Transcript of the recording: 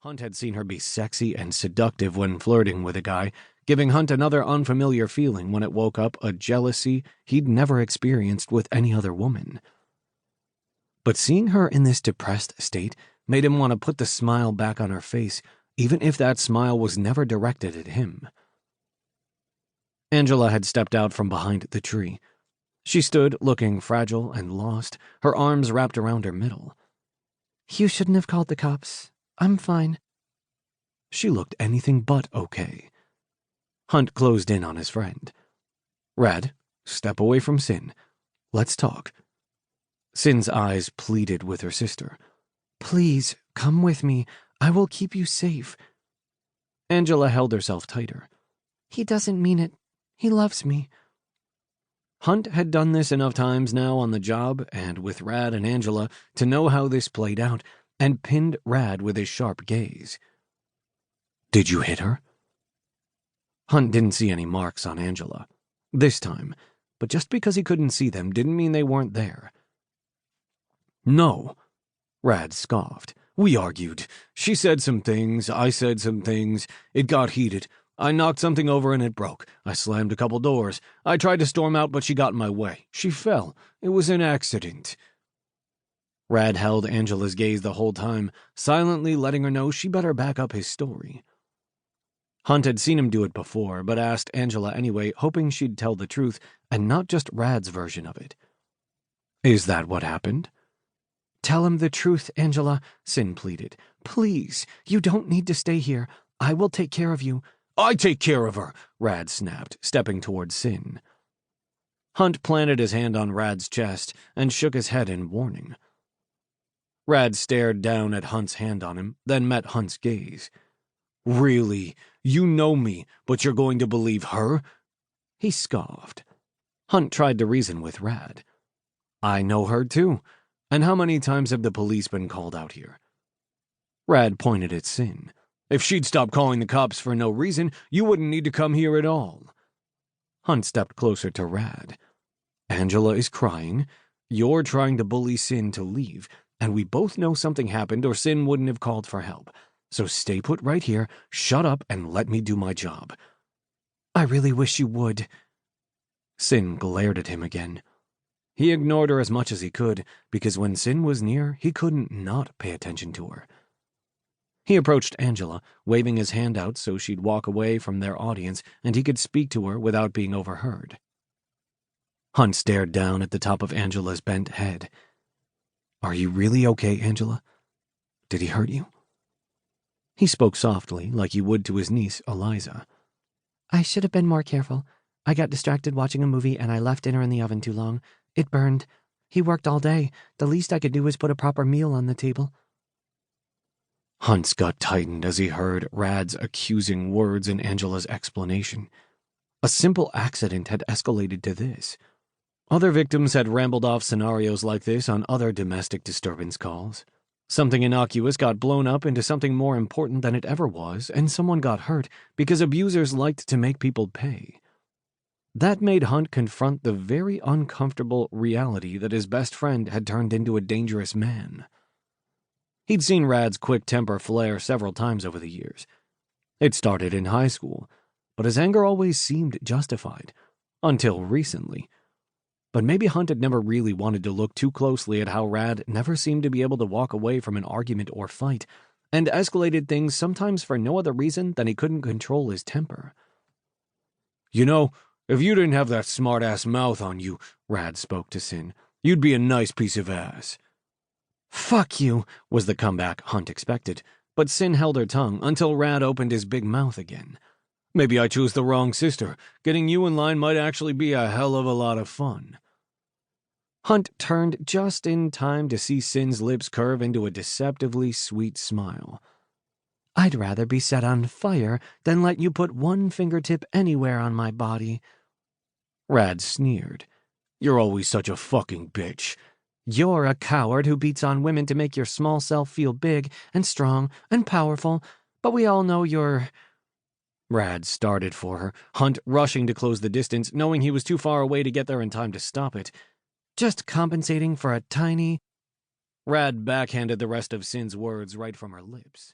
Hunt had seen her be sexy and seductive when flirting with a guy, giving Hunt another unfamiliar feeling when it woke up a jealousy he'd never experienced with any other woman. But seeing her in this depressed state made him want to put the smile back on her face, even if that smile was never directed at him. Angela had stepped out from behind the tree. She stood looking fragile and lost, her arms wrapped around her middle. "You shouldn't have called the cops. I'm fine." She looked anything but okay. Hunt closed in on his friend. "Rad, step away from Cyn. Let's talk." Cyn's eyes pleaded with her sister. "Please, come with me. I will keep you safe." Angela held herself tighter. "He doesn't mean it. He loves me." Hunt had done this enough times now on the job and with Rad and Angela to know how this played out, and pinned Rad with his sharp gaze. "Did you hit her?" Hunt didn't see any marks on Angela this time, but just because he couldn't see them didn't mean they weren't there. "No," Rad scoffed. "We argued. She said some things, I said some things. It got heated. I knocked something over and it broke. I slammed a couple doors. I tried to storm out, but she got in my way. She fell. It was an accident." Rad held Angela's gaze the whole time, silently letting her know she better back up his story. Hunt had seen him do it before, but asked Angela anyway, hoping she'd tell the truth and not just Rad's version of it. "Is that what happened?" "Tell him the truth, Angela," Cyn pleaded. "Please, you don't need to stay here. I will take care of you." "I take care of her," Rad snapped, stepping towards Cyn. Hunt planted his hand on Rad's chest and shook his head in warning. Rad stared down at Hunt's hand on him, then met Hunt's gaze. "Really? You know me, but you're going to believe her?" He scoffed. Hunt tried to reason with Rad. "I know her too. And how many times have the police been called out here?" Rad pointed at Cyn. "If she'd stop calling the cops for no reason, you wouldn't need to come here at all." Hunt stepped closer to Rad. "Angela is crying. You're trying to bully Cyn to leave, and we both know something happened or Cyn wouldn't have called for help. So stay put right here, shut up, and let me do my job." "I really wish you would." Cyn glared at him again. He ignored her as much as he could, because when Cyn was near, he couldn't not pay attention to her. He approached Angela, waving his hand out so she'd walk away from their audience and he could speak to her without being overheard. Hunt stared down at the top of Angela's bent head. "Are you really okay, Angela? Did he hurt you?" He spoke softly, like he would to his niece, Eliza. "I should have been more careful. I got distracted watching a movie and I left dinner in the oven too long. It burned. He worked all day. The least I could do was put a proper meal on the table." Hunt's gut tightened as he heard Rad's accusing words in Angela's explanation. A simple accident had escalated to this. Other victims had rambled off scenarios like this on other domestic disturbance calls. Something innocuous got blown up into something more important than it ever was, and someone got hurt because abusers liked to make people pay. That made Hunt confront the very uncomfortable reality that his best friend had turned into a dangerous man. He'd seen Rad's quick temper flare several times over the years. It started in high school, but his anger always seemed justified, until recently. But maybe Hunt had never really wanted to look too closely at how Rad never seemed to be able to walk away from an argument or fight, and escalated things sometimes for no other reason than he couldn't control his temper. "You know, if you didn't have that smart-ass mouth on you," Rad spoke to Cyn, "you'd be a nice piece of ass." "Fuck you," was the comeback Hunt expected, but Cyn held her tongue until Rad opened his big mouth again. "Maybe I chose the wrong sister. Getting you in line might actually be a hell of a lot of fun." Hunt turned just in time to see Cyn's lips curve into a deceptively sweet smile. "I'd rather be set on fire than let you put one fingertip anywhere on my body." Rad sneered. "You're always such a fucking bitch." "You're a coward who beats on women to make your small self feel big and strong and powerful, but we all know you're—" Rad started for her, Hunt rushing to close the distance, knowing he was too far away to get there in time to stop it. "Just compensating for a tiny—" Rad backhanded the rest of Cyn's words right from her lips.